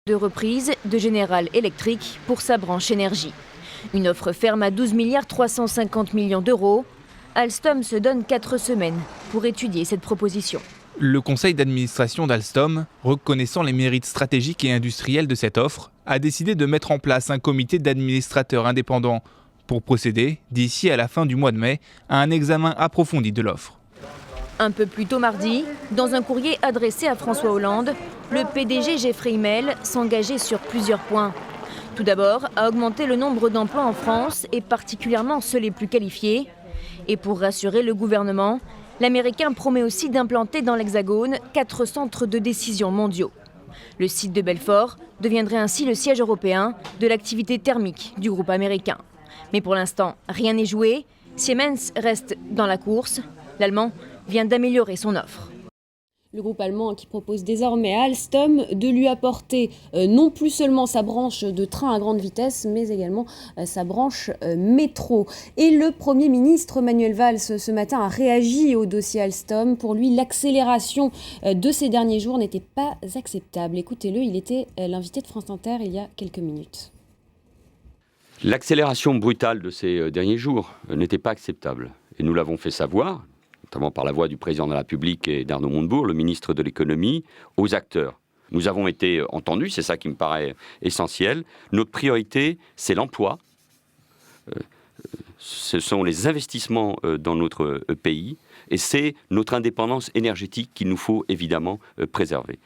de reprise de General Electric pour sa branche énergie. Une offre ferme à 12 milliards 350 millions d'euros. Alstom se donne 4 semaines pour étudier cette proposition. Le conseil d'administration d'Alstom, reconnaissant les mérites stratégiques et industriels de cette offre, a décidé de mettre en place un comité d'administrateurs indépendants pour procéder, d'ici à la fin du mois de mai, à un examen approfondi de l'offre. Un peu plus tôt mardi, dans un courrier adressé à François Hollande, le PDG Jeffrey Immelt s'engageait sur plusieurs points. Tout d'abord, à augmenter le nombre d'emplois en France, et particulièrement ceux les plus qualifiés. Et pour rassurer le gouvernement, l'Américain promet aussi d'implanter dans l'Hexagone 4 centres de décision mondiaux. Le site de Belfort deviendrait ainsi le siège européen de l'activité thermique du groupe américain. Mais pour l'instant, rien n'est joué. Siemens reste dans la course. L'Allemand vient d'améliorer son offre. Le groupe allemand qui propose désormais à Alstom de lui apporter non plus seulement sa branche de train à grande vitesse, mais également sa branche métro. Et le Premier ministre Manuel Valls ce matin a réagi au dossier Alstom. Pour lui, l'accélération de ces derniers jours n'était pas acceptable. Écoutez-le, il était l'invité de France Inter il y a quelques minutes. L'accélération brutale de ces derniers jours n'était pas acceptable. Et nous l'avons fait savoir, notamment par la voix du président de la République et d'Arnaud Montebourg, le ministre de l'économie, aux acteurs. Nous avons été entendus, c'est ça qui me paraît essentiel. Notre priorité, c'est l'emploi. Ce sont les investissements dans notre pays et c'est notre indépendance énergétique qu'il nous faut évidemment préserver.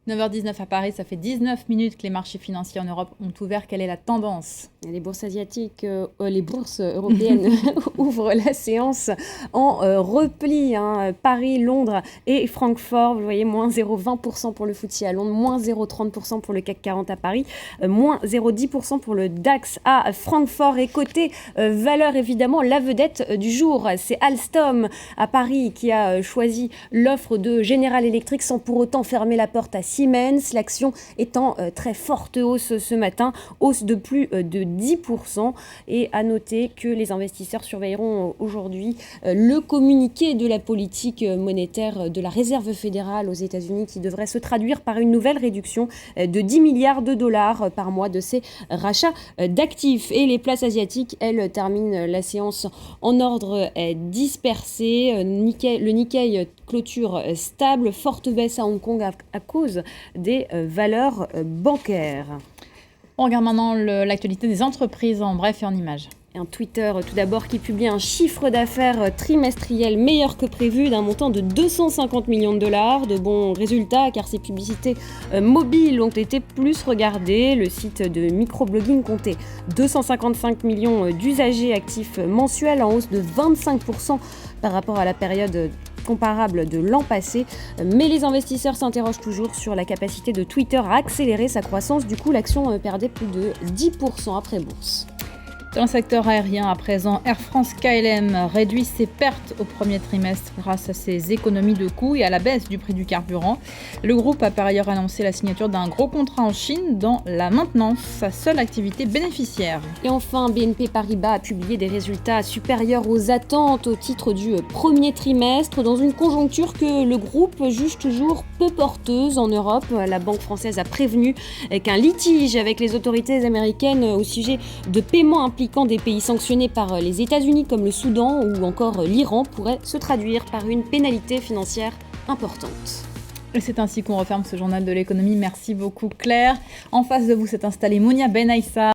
9h19 à Paris, ça fait 19 minutes que les marchés financiers en Europe ont ouvert. Quelle est la tendance ? Les bourses asiatiques, les bourses européennes ouvrent la séance en repli. Paris, Londres et Francfort, vous voyez, moins 0,20% pour le FTSE à Londres, moins 0,30% pour le CAC 40 à Paris, moins 0,10% pour le DAX à Francfort. Et côté valeur, évidemment, la vedette du jour, c'est Alstom à Paris qui a choisi l'offre de General Electric sans pour autant fermer la porte à Siemens. L'action est en très forte hausse ce matin, hausse de plus de 10%. Et à noter que les investisseurs surveilleront aujourd'hui le communiqué de la politique monétaire de la Réserve fédérale aux États-Unis qui devrait se traduire par une nouvelle réduction de 10 milliards de dollars par mois de ces rachats d'actifs. Et les places asiatiques, elles, terminent la séance en ordre dispersé. Le Nikkei clôture stable, forte baisse à Hong Kong à cause des valeurs bancaires. On regarde maintenant l'actualité des entreprises en bref et en images. Un Twitter tout d'abord qui publie un chiffre d'affaires trimestriel meilleur que prévu d'un montant de 250 millions de dollars. De bons résultats car ces publicités mobiles ont été plus regardées. Le site de microblogging comptait 255 millions d'usagers actifs mensuels en hausse de 25% par rapport à la période comparable de l'an passé. Mais les investisseurs s'interrogent toujours sur la capacité de Twitter à accélérer sa croissance. Du coup, l'action perdait plus de 10% après bourse. Dans le secteur aérien, à présent, Air France KLM réduit ses pertes au premier trimestre grâce à ses économies de coûts et à la baisse du prix du carburant. Le groupe a par ailleurs annoncé la signature d'un gros contrat en Chine dans la maintenance, sa seule activité bénéficiaire. Et enfin, BNP Paribas a publié des résultats supérieurs aux attentes au titre du premier trimestre dans une conjoncture que le groupe juge toujours peu porteuse en Europe. La banque française a prévenu qu'un litige avec les autorités américaines au sujet de paiements impliquant des pays sanctionnés par les États-Unis comme le Soudan ou encore l'Iran pourrait se traduire par une pénalité financière importante. Et c'est ainsi qu'on referme ce journal de l'économie. Merci beaucoup Claire. En face de vous s'est installée Mounia Benaïssa.